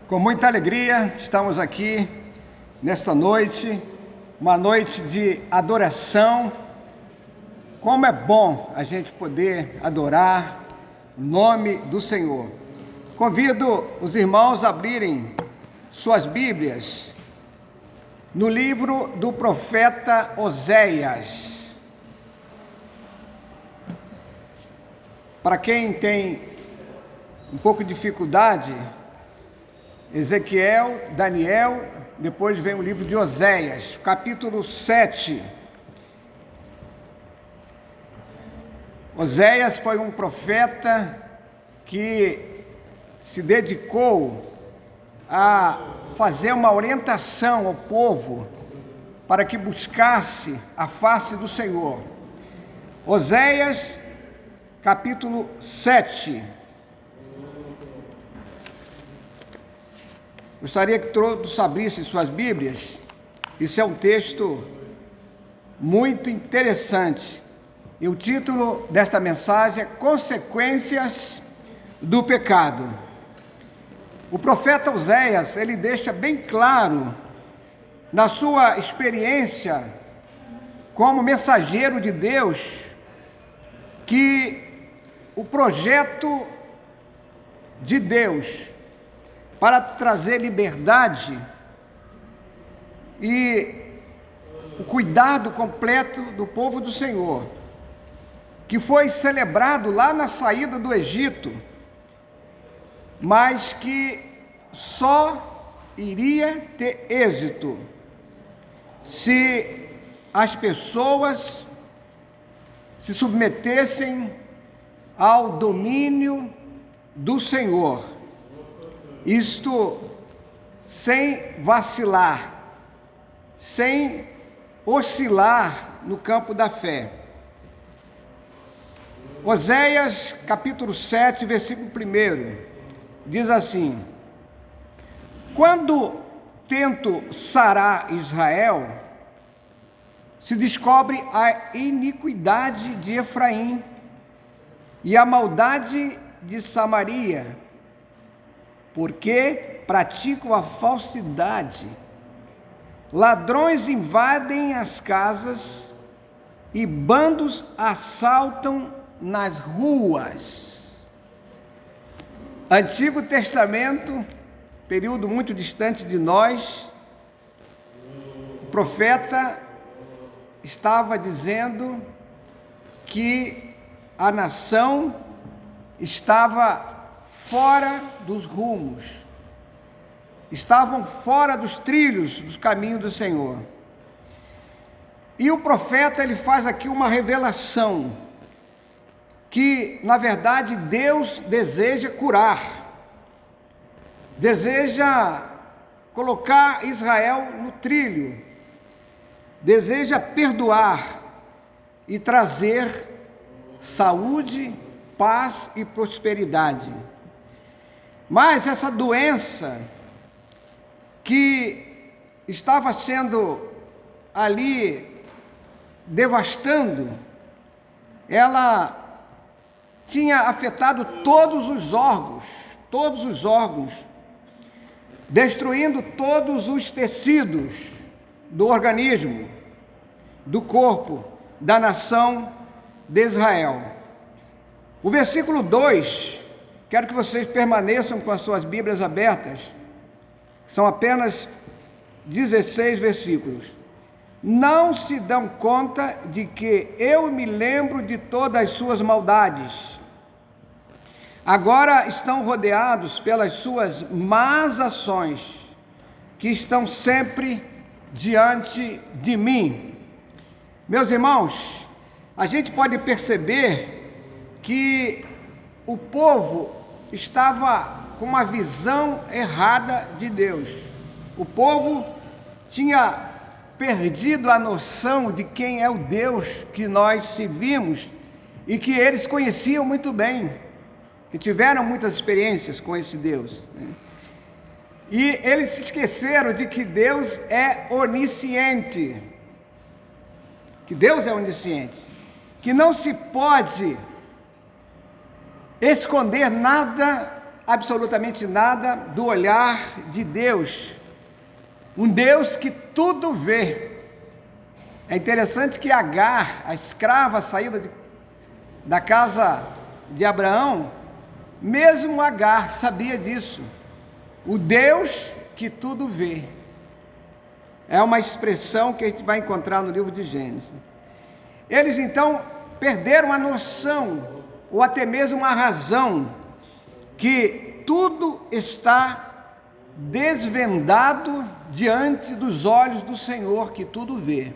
Com muita alegria, estamos aqui nesta noite, uma noite de adoração. Como é bom a gente poder adorar o nome do Senhor. Convido os irmãos a abrirem suas Bíblias no livro do profeta Oséias. Para quem tem um pouco de dificuldade, Ezequiel, Daniel, depois vem o livro de Oséias, capítulo 7. Oséias foi um profeta que se dedicou a fazer uma orientação ao povo para que buscasse a face do Senhor. Oséias, capítulo 7. Gostaria que todos abrissem suas Bíblias. Isso é um texto muito interessante. E o título desta mensagem é Consequências do Pecado. O profeta Oséias, ele deixa bem claro, na sua experiência como mensageiro de Deus, que o projeto de Deus para trazer liberdade e o cuidado completo do povo do Senhor, que foi celebrado lá na saída do Egito, mas que só iria ter êxito se as pessoas se submetessem ao domínio do Senhor. Isto sem vacilar, sem oscilar no campo da fé. Oséias, capítulo 7, versículo 1, diz assim: quando tento sarar Israel, se descobre a iniquidade de Efraim e a maldade de Samaria, porque praticam a falsidade. Ladrões invadem as casas e bandos assaltam nas ruas. Antigo Testamento, período muito distante de nós, o profeta estava dizendo que a nação estava fora dos rumos, estavam fora dos trilhos, dos caminhos do Senhor. E o profeta, ele faz aqui uma revelação, que na verdade Deus deseja curar, deseja colocar Israel no trilho, deseja perdoar e trazer saúde, paz e prosperidade. Mas essa doença que estava sendo ali devastando, ela tinha afetado todos os órgãos, destruindo todos os tecidos do organismo, do corpo, da nação de Israel. O versículo 2, quero que vocês permaneçam com as suas Bíblias abertas, são apenas 16 versículos. Não se dão conta de que eu me lembro de todas as suas maldades. Agora estão rodeados pelas suas más ações, que estão sempre diante de mim. Meus irmãos, a gente pode perceber que o povo estava com uma visão errada de Deus. O povo tinha perdido a noção de quem é o Deus que nós servimos e que eles conheciam muito bem, que tiveram muitas experiências com esse Deus. E eles se esqueceram de que Deus é onisciente, que não se pode esconder nada absolutamente nada do olhar de Deus, um Deus que tudo vê. É interessante que Agar, a escrava saída da casa de Abraão, mesmo Agar sabia disso, o Deus que tudo vê. É uma expressão que a gente vai encontrar no livro de Gênesis. Eles então perderam a noção, ou até mesmo a razão, que tudo está desvendado diante dos olhos do Senhor, que tudo vê.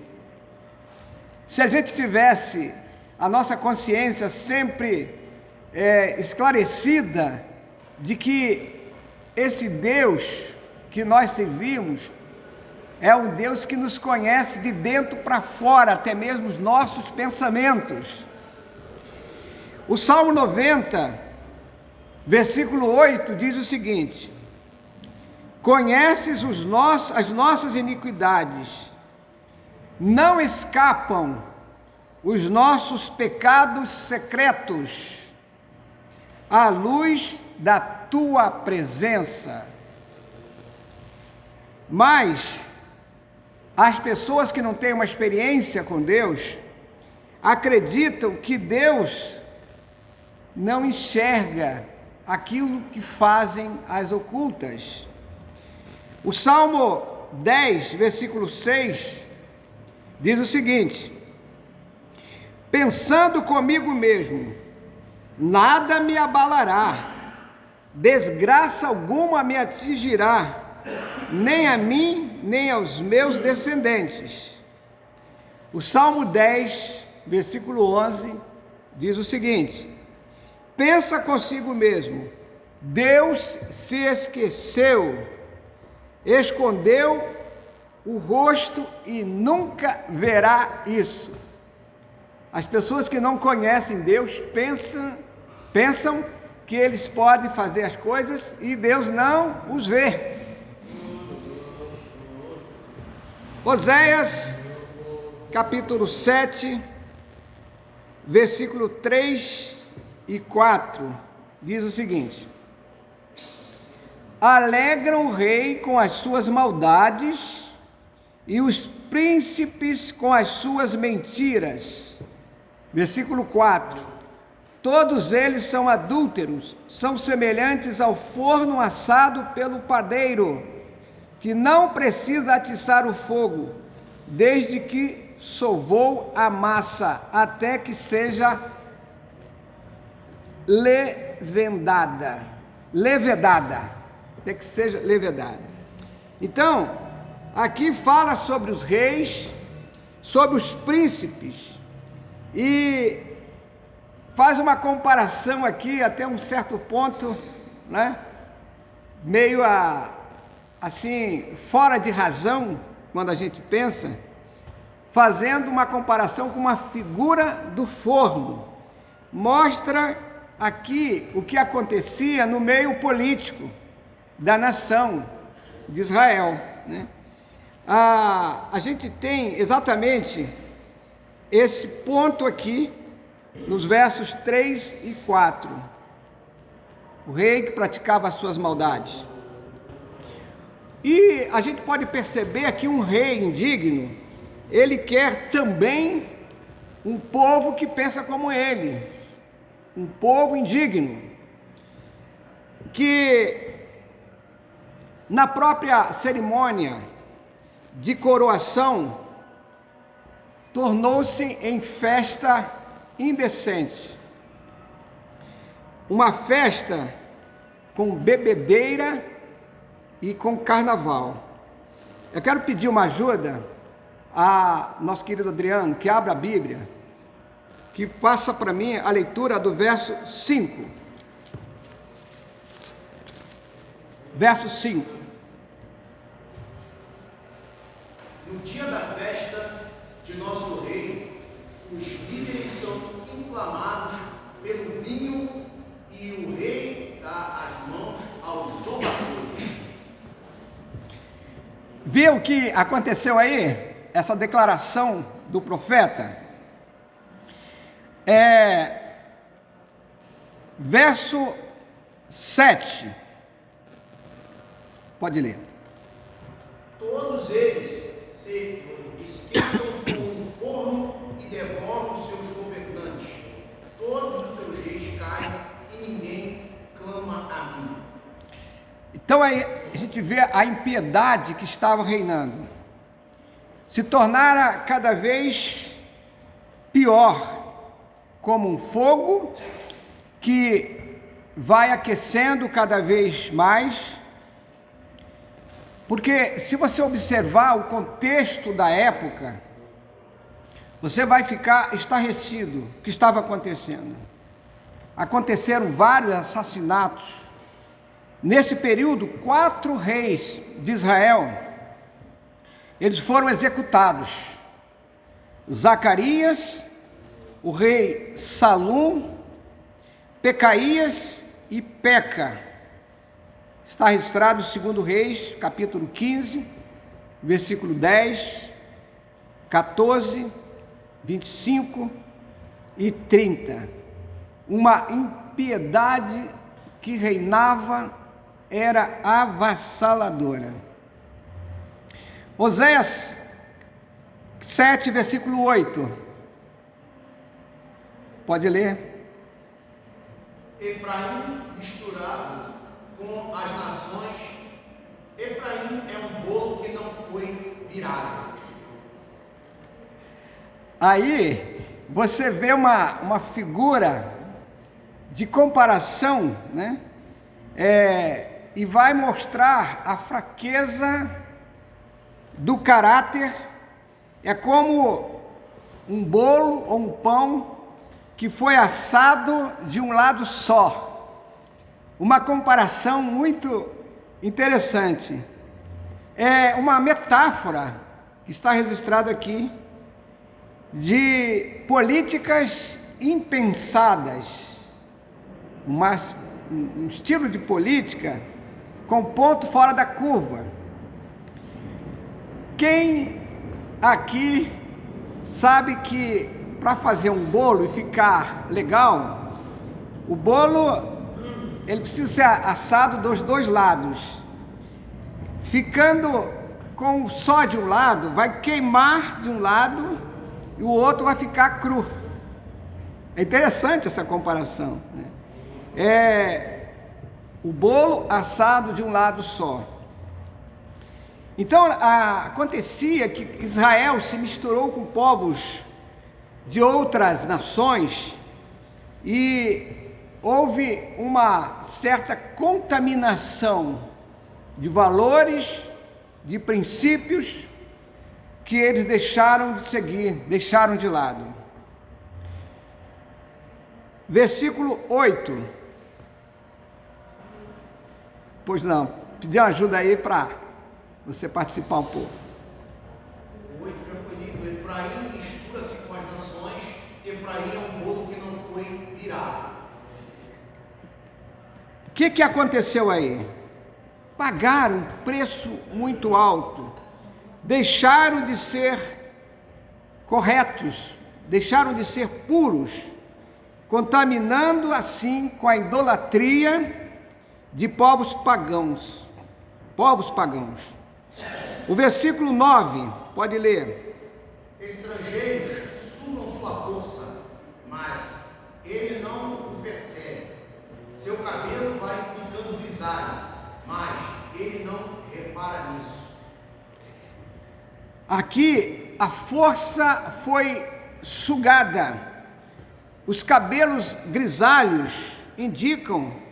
Se a gente tivesse a nossa consciência sempre esclarecida de que esse Deus que nós servimos é um Deus que nos conhece de dentro para fora, até mesmo os nossos pensamentos. O Salmo 90, versículo 8, diz o seguinte: conheces as nossas iniquidades, não escapam os nossos pecados secretos à luz da tua presença. Mas as pessoas que não têm uma experiência com Deus acreditam que Deus não enxerga aquilo que fazem as ocultas. O Salmo 10, versículo 6, diz o seguinte: pensando comigo mesmo, nada me abalará, desgraça alguma me atingirá, nem a mim, nem aos meus descendentes. O Salmo 10, versículo 11, diz o seguinte: pensa consigo mesmo, Deus se esqueceu, escondeu o rosto e nunca verá isso. As pessoas que não conhecem Deus pensam que eles podem fazer as coisas e Deus não os vê. Oséias, capítulo 7, versículo 3 e 4, diz o seguinte: alegram o rei com as suas maldades e os príncipes com as suas mentiras. Versículo 4, todos eles são adúlteros, são semelhantes ao forno assado pelo padeiro, que não precisa atiçar o fogo, desde que sovou a massa, até que seja levedada, até que seja levedada. Então, aqui fala sobre os reis, sobre os príncipes, e faz uma comparação aqui até um certo ponto, né? Meio assim, fora de razão, quando a gente pensa, fazendo uma comparação com uma figura do forno. Mostra aqui o que acontecia no meio político da nação de Israel, né? A gente tem exatamente esse ponto aqui, nos versos 3 e 4. O rei que praticava as suas maldades. E a gente pode perceber que um rei indigno, ele quer também um povo que pensa como ele, um povo indigno, que na própria cerimônia de coroação tornou-se em festa indecente, uma festa com bebedeira e com carnaval. Eu quero pedir uma ajuda a nosso querido Adriano, que abra a Bíblia, que faça para mim a leitura do verso 5. Verso 5. No dia da festa de nosso rei, os líderes são inflamados pelo vinho e o rei dá as mãos aos zombadores. Viu o que aconteceu aí? Essa declaração do profeta? Verso 7. Pode ler. Todos eles se esquentam com o forno e devoram os seus governantes. Todos os seus reis caem e ninguém clama a mim. Então aí a gente vê a impiedade que estava reinando. Se tornara cada vez pior, como um fogo que vai aquecendo cada vez mais. Porque se você observar o contexto da época, você vai ficar estarrecido o que estava acontecendo. Aconteceram vários assassinatos. Nesse período, 4 reis de Israel, eles foram executados. Zacarias, o rei Salum, Pecaías e Peca. Está registrado em 2 Reis, capítulo 15, versículo 10, 14, 25 e 30. Uma impiedade que reinava era avassaladora. Oséias 7, versículo 8. Pode ler. Efraim misturado com as nações. Efraim é um bolo que não foi virado. Aí você vê uma figura de comparação, né? E vai mostrar a fraqueza do caráter. É como um bolo ou um pão que foi assado de um lado só. Uma comparação muito interessante. É uma metáfora que está registrada aqui de políticas impensadas, um estilo de política com ponto fora da curva. Quem aqui sabe que para fazer um bolo e ficar legal, o bolo ele precisa ser assado dos dois lados. Ficando com só de um lado, vai queimar de um lado e o outro vai ficar cru. É interessante essa comparação, né? O bolo assado de um lado só. Então, acontecia que Israel se misturou com povos de outras nações e houve uma certa contaminação de valores, de princípios que eles deixaram de seguir, deixaram de lado. Versículo 8. Pois não, pedi uma ajuda aí para você participar um pouco. O 8 já foi lido. Efraim mistura-se com as nações. Efraim é um bolo que não foi virado. O que aconteceu aí? Pagaram um preço muito alto, deixaram de ser corretos, deixaram de ser puros, contaminando assim com a idolatria de povos pagãos. O versículo 9, pode ler. Estrangeiros sugam sua força, mas ele não o percebe. Seu cabelo vai ficando grisalho, mas ele não repara nisso. Aqui a força foi sugada. Os cabelos grisalhos indicam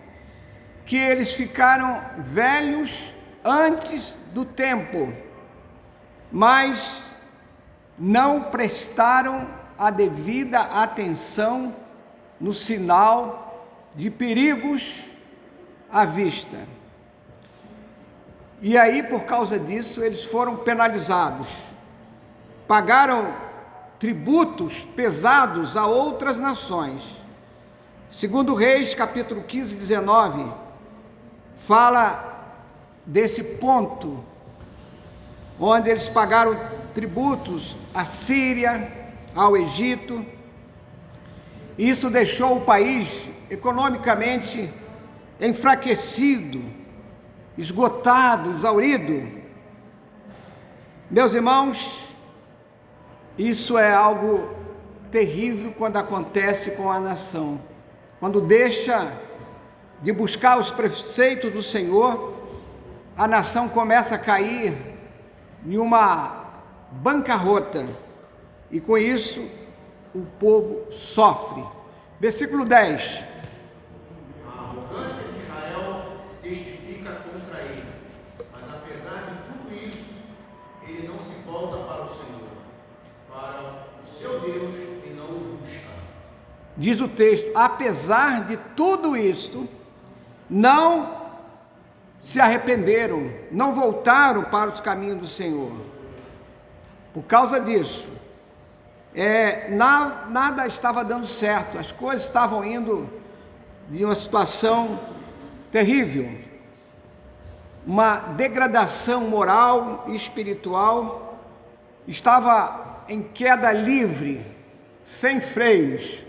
que eles ficaram velhos antes do tempo, mas não prestaram a devida atenção no sinal de perigos à vista. E aí, por causa disso, eles foram penalizados. Pagaram tributos pesados a outras nações. 2 Reis, capítulo 15, 19, fala desse ponto, onde eles pagaram tributos à Síria, ao Egito. Isso deixou o país economicamente enfraquecido, esgotado, exaurido. Meus irmãos, isso é algo terrível quando acontece com a nação. Quando deixa de buscar os preceitos do Senhor, a nação começa a cair em uma bancarrota. E com isso, o povo sofre. Versículo 10. A arrogância de Israel testifica contra ele, mas apesar de tudo isso, ele não se volta para o Senhor, para o seu Deus, e não o busca. Diz o texto, apesar de tudo isto, não se arrependeram, não voltaram para os caminhos do Senhor. Por causa disso, nada estava dando certo, as coisas estavam indo de uma situação terrível, uma degradação moral e espiritual, estava em queda livre, sem freios.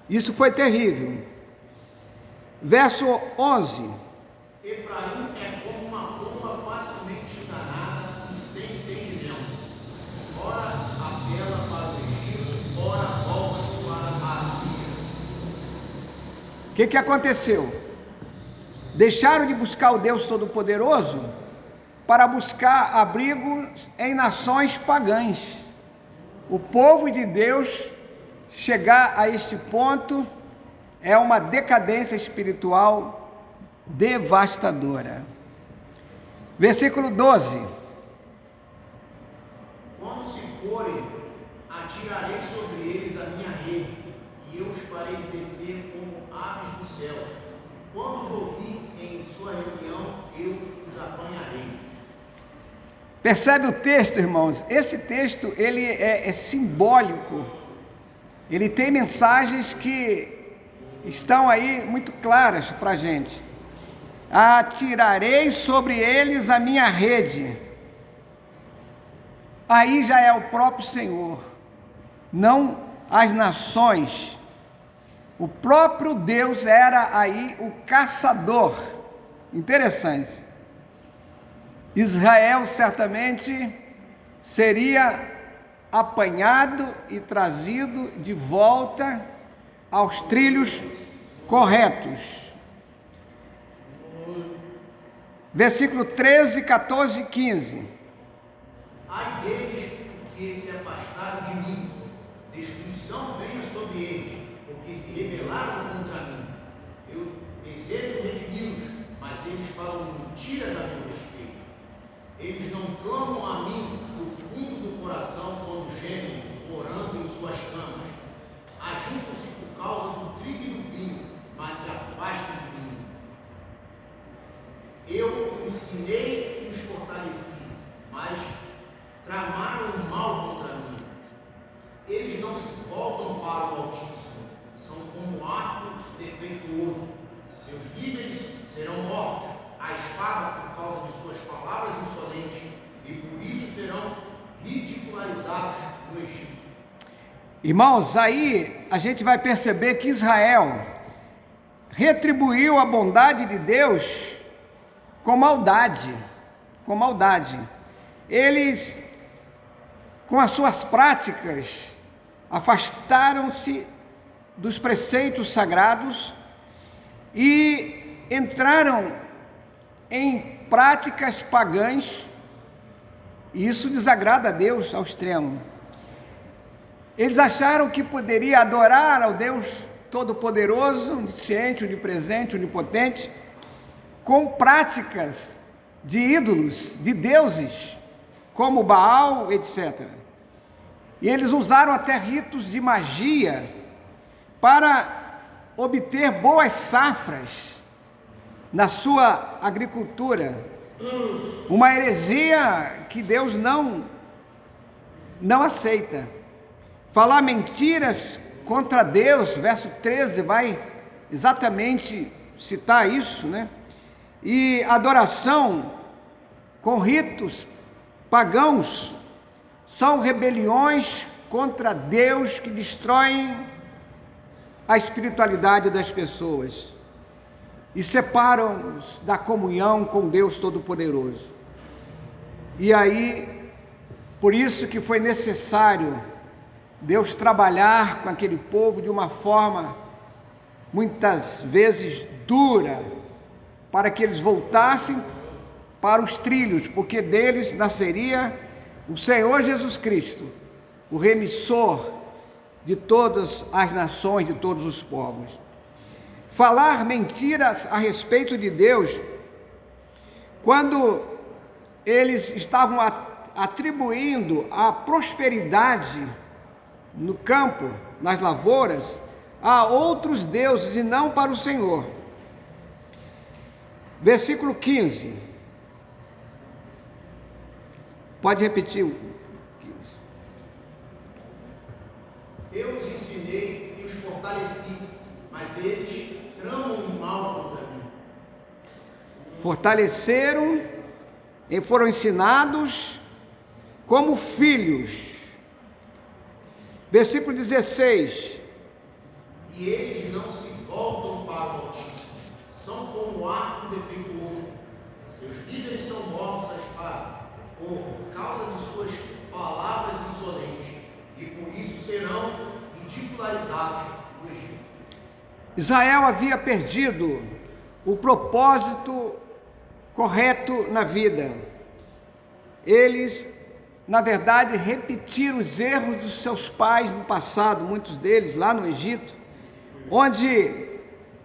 Isso foi terrível. Verso 11. Efraim é como uma pomba facilmente enganada e sem entendimento. Ora apela para o Egito, ora volta-se para a Síria. O que aconteceu? Deixaram de buscar o Deus Todo-Poderoso para buscar abrigo em nações pagãs. O povo de Deus chegar a este ponto é uma decadência espiritual devastadora. Versículo 12. Quando se forem, atirarei sobre eles a minha rede, e eu os farei descer como aves dos céus. Quando os ouvir em sua reunião, eu os apanharei. Percebe o texto, irmãos? Esse texto, ele é simbólico. Ele tem mensagens que estão aí muito claras para a gente. Atirarei sobre eles a minha rede. Aí já é o próprio Senhor, não as nações. O próprio Deus era aí o caçador. Interessante. Israel certamente seria apanhado e trazido de volta aos trilhos corretos. Versículo 13, 14 e 15. Ai deles, porque se afastaram de mim, destruição venha sobre eles, porque se rebelaram contra mim. Eu desejo redimi-los, mas eles falam mentiras a meu respeito. Eles não clamam a mim do fundo do coração quando gemem, orando em suas camas. Ajuntam-se por causa do trigo e do vinho, mas se afastam de mim. Eu ensinei e os fortaleci, mas tramaram o mal contra mim. Eles não se voltam para o Altíssimo, são como arco defeituoso. Seus líderes serão mortos, a espada por causa de suas palavras insolentes, e por isso serão ridicularizados no Egito. Irmãos, aí a gente vai perceber que Israel retribuiu a bondade de Deus com maldade, Eles, com as suas práticas, afastaram-se dos preceitos sagrados e entraram em práticas pagãs, e isso desagrada a Deus ao extremo. Eles acharam que poderia adorar ao Deus Todo-Poderoso, onisciente, onipresente, onipotente, com práticas de ídolos, de deuses, como Baal, etc. E eles usaram até ritos de magia para obter boas safras na sua agricultura. Uma heresia que Deus não aceita. Falar mentiras contra Deus, verso 13 vai exatamente citar isso, né? E adoração com ritos pagãos são rebeliões contra Deus que destroem a espiritualidade das pessoas. e separam-nos da comunhão com Deus Todo-Poderoso. E aí, por isso que foi necessário Deus trabalhar com aquele povo de uma forma muitas vezes dura, para que eles voltassem para os trilhos, porque deles nasceria o Senhor Jesus Cristo, o remissor de todas as nações, de todos os povos. Falar mentiras a respeito de Deus, quando eles estavam atribuindo a prosperidade no campo, nas lavouras, a outros deuses e não para o Senhor. Versículo 15. Pode repetir o 15. Eu os ensinei e os fortaleci, mas eles tramam mal contra mim. Fortaleceram e foram ensinados como filhos. Versículo 16. E eles não se voltam para o Altíssimo, são como arco defeituoso. Seus líderes são mortos à espada, por causa de suas palavras insolentes, e por isso serão ridicularizados no Egito. Israel havia perdido o propósito correto na vida. Eles, na verdade, repetiram os erros dos seus pais no passado, muitos deles lá no Egito, onde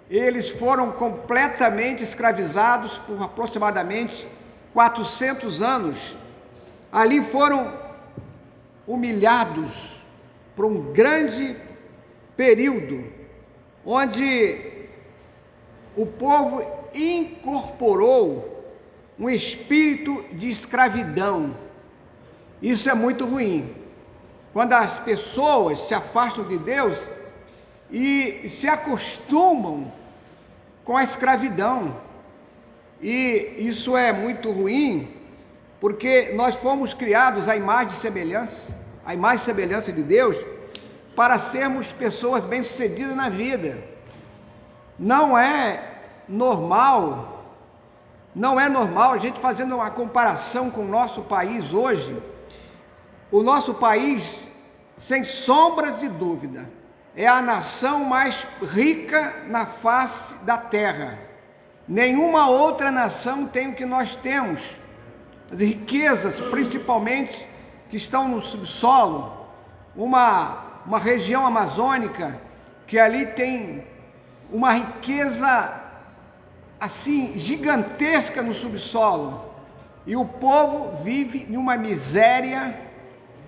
eles foram completamente escravizados por aproximadamente 400 anos. Ali foram humilhados por um grande período, onde o povo incorporou um espírito de escravidão. Isso é muito ruim. Quando as pessoas se afastam de Deus e se acostumam com a escravidão, e isso é muito ruim, porque nós fomos criados à imagem e semelhança de Deus, para sermos pessoas bem-sucedidas na vida. Não é normal a gente, fazendo uma comparação com o nosso país hoje. O nosso país, sem sombra de dúvida, é a nação mais rica na face da terra. Nenhuma outra nação tem o que nós temos. As riquezas, principalmente, que estão no subsolo, uma região amazônica, que ali tem uma riqueza assim gigantesca no subsolo, e o povo vive em uma miséria.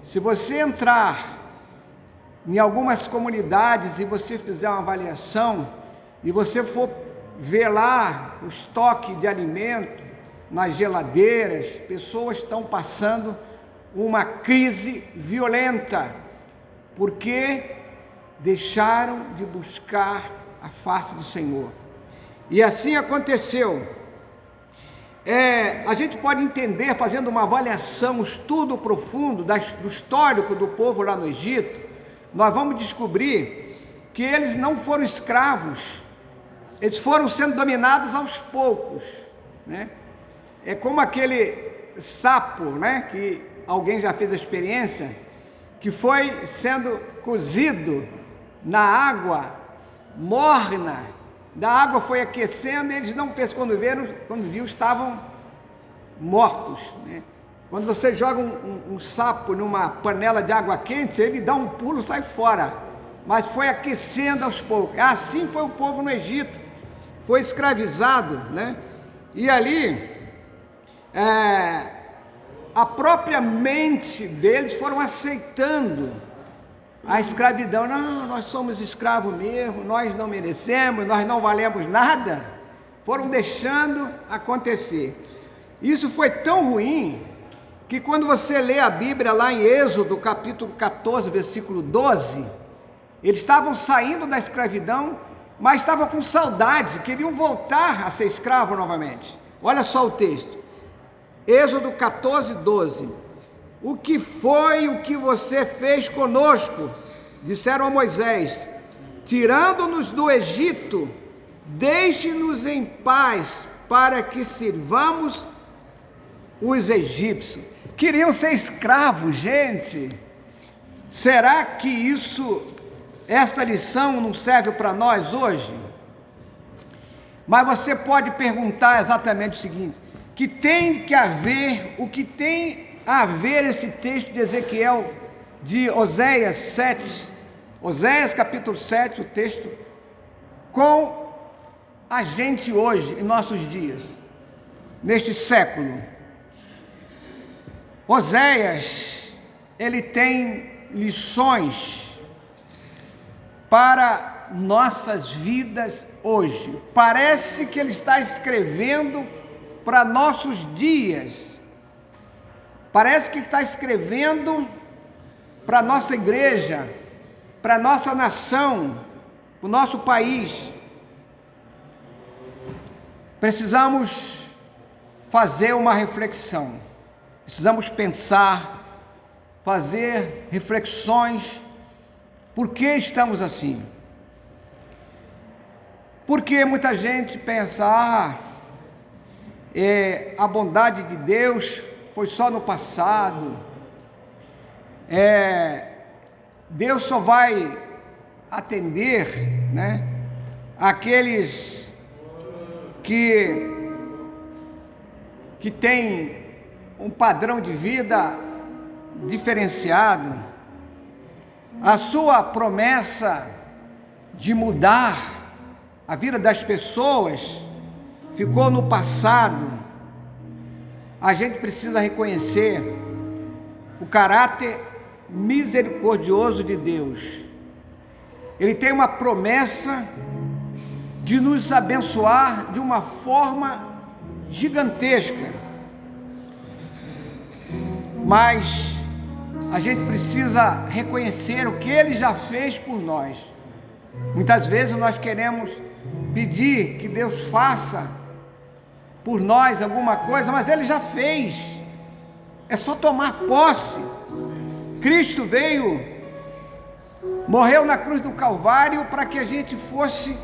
Se você entrar em algumas comunidades e você fizer uma avaliação, e você for ver lá o estoque de alimento nas geladeiras, pessoas estão passando uma crise violenta, porque deixaram de buscar a face do Senhor. E assim aconteceu. A gente pode entender, fazendo uma avaliação, um estudo profundo do histórico do povo lá no Egito, nós vamos descobrir que eles não foram escravos, eles foram sendo dominados aos poucos, né? É como aquele sapo, né, que alguém já fez a experiência, que foi sendo cozido na água morna, da água foi aquecendo, e eles não pensam, quando viu, estavam mortos, né? Quando você joga um sapo numa panela de água quente, ele dá um pulo, sai fora, mas foi aquecendo aos poucos. Assim foi o povo no Egito, foi escravizado, né? E ali, a própria mente deles foram aceitando a escravidão. Não, nós somos escravos mesmo, nós não merecemos, nós não valemos nada. Foram deixando acontecer. Isso foi tão ruim, que quando você lê a Bíblia lá em Êxodo, capítulo 14, versículo 12, eles estavam saindo da escravidão, mas estavam com saudade, queriam voltar a ser escravos novamente. Olha só o texto, Êxodo 14, 12. O que foi o que você fez conosco? Disseram a Moisés, tirando-nos do Egito, deixe-nos em paz para que sirvamos os egípcios. Queriam ser escravos, gente. Será que esta lição não serve para nós hoje? Mas você pode perguntar exatamente o seguinte: o que tem a ver esse texto de Ezequiel, de Oséias 7, Oséias capítulo 7, o texto, com a gente hoje, em nossos dias, neste século? Oséias, ele tem lições para nossas vidas hoje. Parece que ele está escrevendo para nossos dias. Parece que está escrevendo para a nossa igreja, para a nossa nação, para o nosso país. Precisamos fazer uma reflexão. Precisamos pensar, fazer reflexões. Por que estamos assim? Porque muita gente pensa, a bondade de Deus foi só no passado, Deus só vai atender, né, aqueles que têm um padrão de vida diferenciado. A sua promessa de mudar a vida das pessoas ficou no passado. A gente precisa reconhecer o caráter misericordioso de Deus. Ele tem uma promessa de nos abençoar de uma forma gigantesca. Mas a gente precisa reconhecer o que Ele já fez por nós. Muitas vezes nós queremos pedir que Deus faça por nós alguma coisa, mas Ele já fez. É só tomar posse. Cristo veio, morreu na cruz do Calvário para que a gente fosse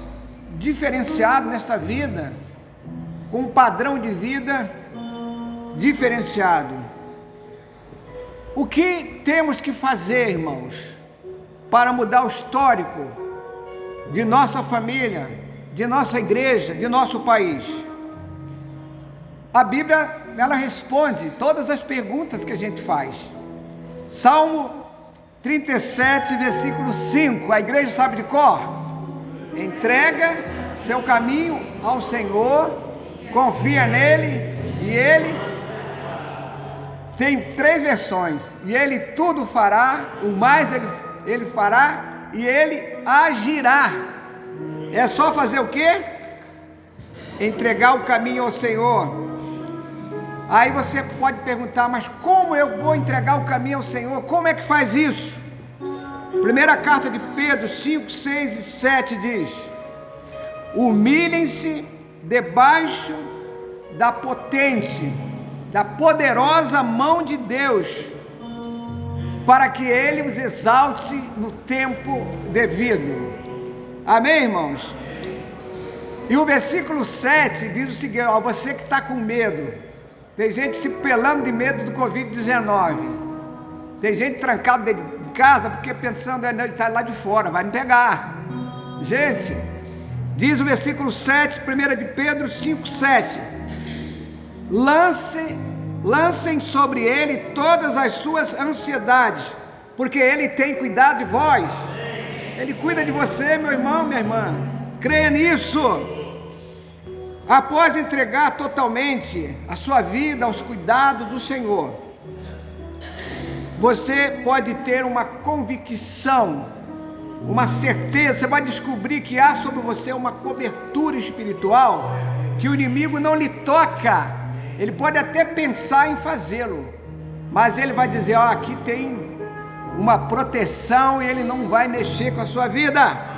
diferenciado nessa vida, com um padrão de vida diferenciado. O que temos que fazer, irmãos, para mudar o histórico de nossa família, de nossa igreja, de nosso país? A Bíblia, ela responde todas as perguntas que a gente faz. Salmo 37, versículo 5, a igreja sabe de cor? Entrega seu caminho ao Senhor, confia nele e Ele... Tem 3 versões. E Ele tudo fará, o mais ele fará, e Ele agirá. É só fazer o quê? Entregar o caminho ao Senhor. Aí você pode perguntar, mas como eu vou entregar o caminho ao Senhor? Como é que faz isso? Primeira carta de Pedro 5, 6 e 7 diz: humilhem-se debaixo da potente, da poderosa mão de Deus, para que Ele os exalte no tempo devido. Amém, irmãos? E o versículo 7 diz o seguinte: ó, você que está com medo, tem gente se pelando de medo do Covid-19, tem gente trancada dentro de casa, porque pensando, ele está lá de fora, vai me pegar. Gente, diz o versículo 7, 1 de Pedro 5, 7, lancem sobre ele todas as suas ansiedades, porque ele tem cuidado de vós. Ele cuida de você, meu irmão, minha irmã, creia nisso. Após entregar totalmente a sua vida aos cuidados do Senhor, você pode ter uma convicção, uma certeza, você vai descobrir que há sobre você uma cobertura espiritual, que o inimigo não lhe toca. Ele pode até pensar em fazê-lo, mas ele vai dizer, ó, aqui tem uma proteção e ele não vai mexer com a sua vida.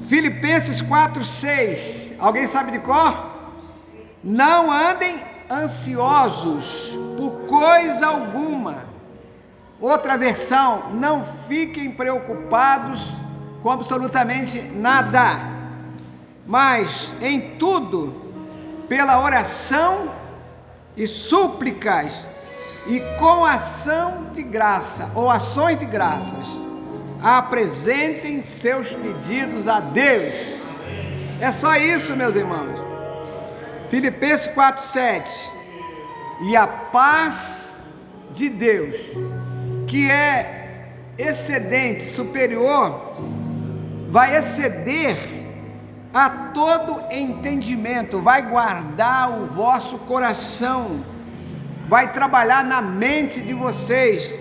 Filipenses 4, 6, alguém sabe de cor? Não andem ansiosos por coisa alguma. Outra versão, não fiquem preocupados com absolutamente nada. mas em tudo, pela oração e súplicas, e com ação de graça, ou ações de graças, apresentem seus pedidos a Deus. É só isso, meus irmãos. Filipenses 4:7. E a paz de Deus, que é excedente, superior, vai exceder a todo entendimento, vai guardar o vosso coração, vai trabalhar na mente de vocês,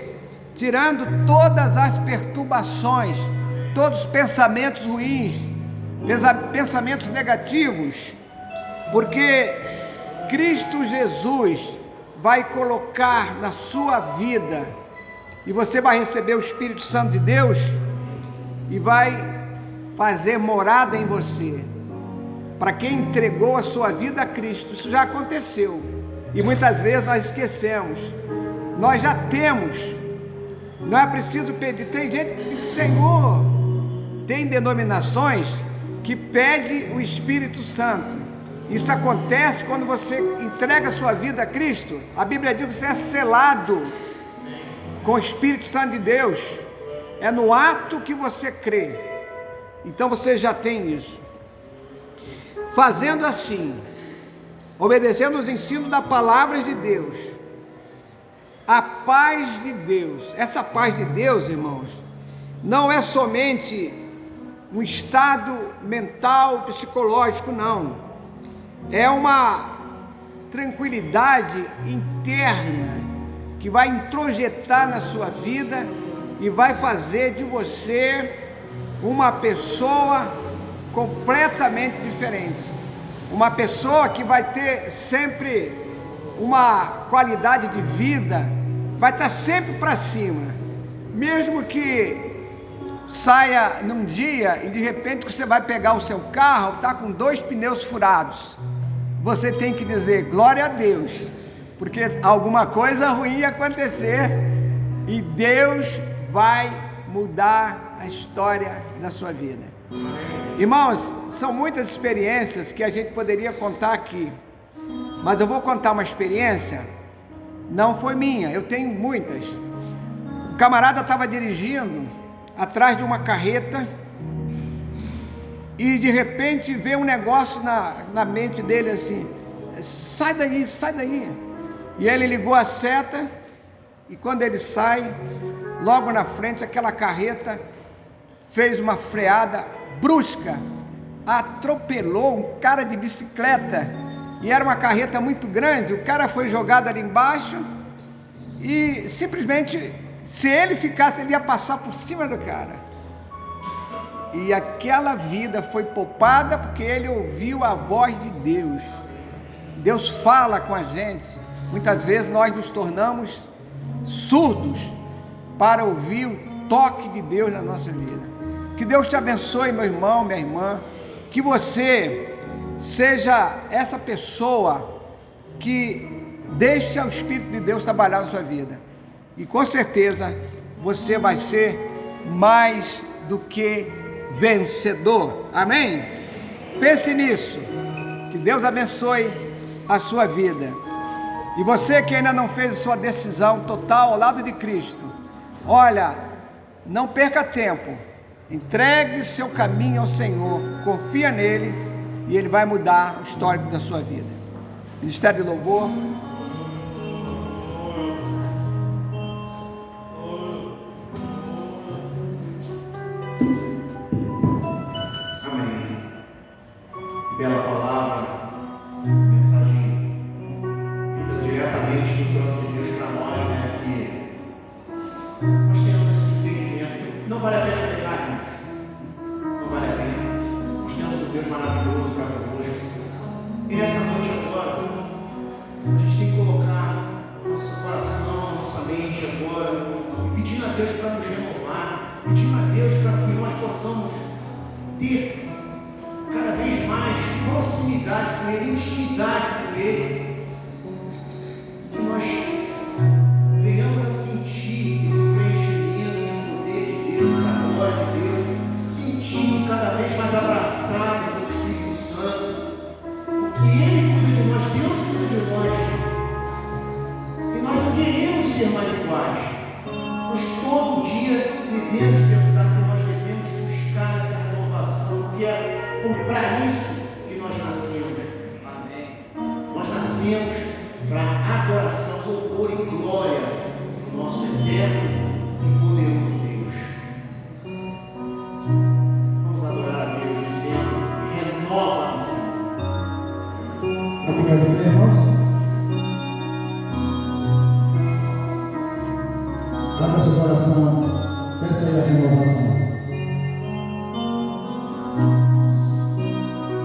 tirando todas as perturbações, todos os pensamentos ruins, pensamentos negativos, porque Cristo Jesus vai colocar na sua vida, e você vai receber o Espírito Santo de Deus, e vai fazer morada em você. Para quem entregou a sua vida a Cristo, isso já aconteceu, e muitas vezes nós esquecemos. Nós já temos, não é preciso pedir. Tem gente que diz: Senhor, tem denominações que pede o Espírito Santo. Isso acontece quando você entrega a sua vida a Cristo. A Bíblia diz que você é selado com o Espírito Santo de Deus. É no ato que você crê. Então você já tem isso. Fazendo assim, obedecendo os ensinos da palavra de Deus, a paz de Deus, essa paz de Deus, irmãos, não é somente um estado mental, psicológico, não. É uma tranquilidade interna que vai introjetar na sua vida e vai fazer de você uma pessoa completamente diferente. Uma pessoa que vai ter sempre uma qualidade de vida, vai estar sempre para cima, mesmo que saia num dia e de repente você vai pegar o seu carro, está com 2 pneus furados, você tem que dizer glória a Deus, porque alguma coisa ruim ia acontecer e Deus vai mudar a história da sua vida. Irmãos, são muitas experiências que a gente poderia contar aqui, mas eu vou contar uma experiência, não foi minha, eu tenho muitas. O camarada estava dirigindo atrás de uma carreta e de repente veio um negócio na mente dele assim: sai daí, sai daí. E ele ligou a seta e quando ele sai, logo na frente aquela carreta fez uma freada brusca, atropelou um cara de bicicleta, e era uma carreta muito grande. O cara foi jogado ali embaixo e simplesmente, se ele ficasse, ele ia passar por cima do cara. E aquela vida foi poupada porque ele ouviu a voz de Deus. Deus fala com a gente. Muitas vezes nós nos tornamos surdos para ouvir o toque de Deus na nossa vida. Que Deus te abençoe, meu irmão, minha irmã. Que você seja essa pessoa que deixa o Espírito de Deus trabalhar na sua vida. E com certeza você vai ser mais do que vencedor. Amém? Pense nisso. Que Deus abençoe a sua vida. E você que ainda não fez a sua decisão total ao lado de Cristo, olha, não perca tempo. Entregue seu caminho ao Senhor, confia nele e ele vai mudar o histórico da sua vida. Ministério de Louvor. Amém. Bela palavra, mensagem vinda diretamente do trono de Deus para nós, né? Que nós temos esse entendimento que não vale a pena pecar, irmãos. Não vale a pena. Nós temos um Deus maravilhoso para conosco. E nessa noite agora, a gente tem que colocar nosso coração, nossa mente agora, e pedindo a Deus para nos renovar, pedindo a Deus para que nós possamos ter cada vez mais proximidade com Ele, intimidade com Ele, que nós venhamos a sentir esse preenchimento de poder de Deus, essa glória de Deus, sentir-se cada vez mais abraçado pelo Espírito Abra seu coração, peça aí a renovação.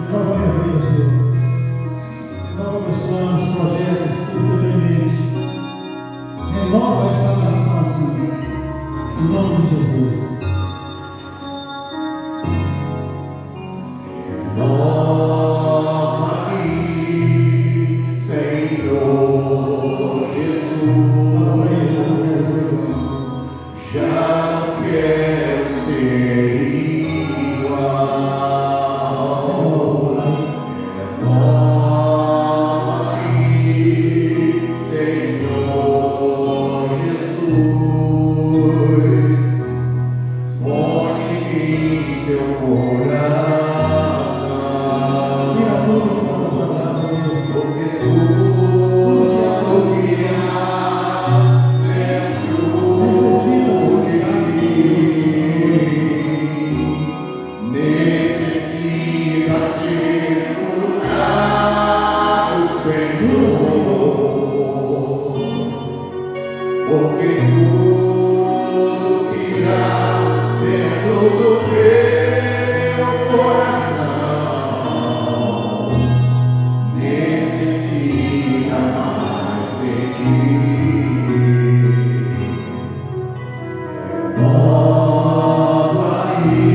Renova minha vida, Senhor. Renova meus planos, projetos, tudo que eu tenho em mente. Renova essa nação, Senhor. Em nome de Jesus. Renova-me, Senhor Jesus. Já não quero ser igual. Renova-me, Senhor Jesus. Põe em mim teu coração. Tira tudo que não te agrada, Deus. Porque tudo que há dentro de mim necessita ser mudado, Senhor. Porque tudo que há dentro do meu coração necessita mais de ti. Renova-me,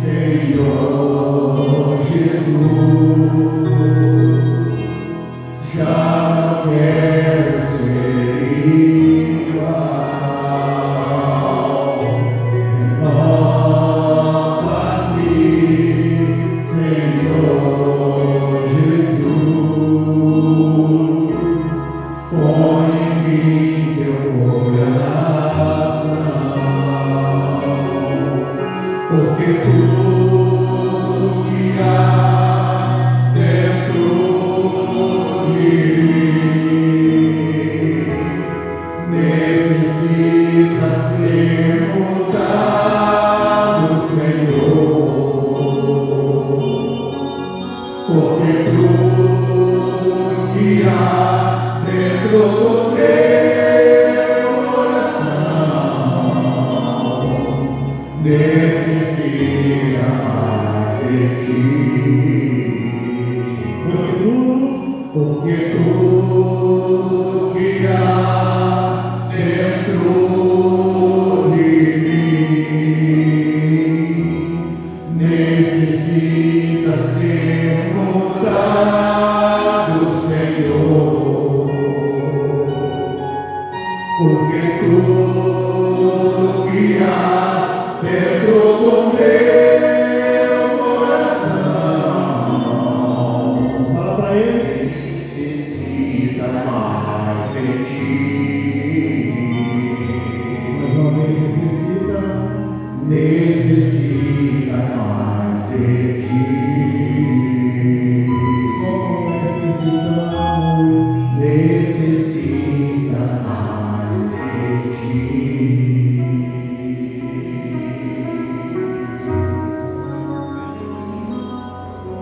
Senhor Jesus. Já não quero ser igual. Renova-me, Senhor Jesus. Põe em mim teu coração. Porque tudo que há dentro de mim necessita ser mudado, Senhor. Porque tudo que há dentro do meu coração necessita mais de ti. Porque tudo que há dentro de mim necessita ser mudado, Senhor. Porque tudo que há dentro do meu coração Fala para ele. necessita mais de ti. Mais uma vez, necessita.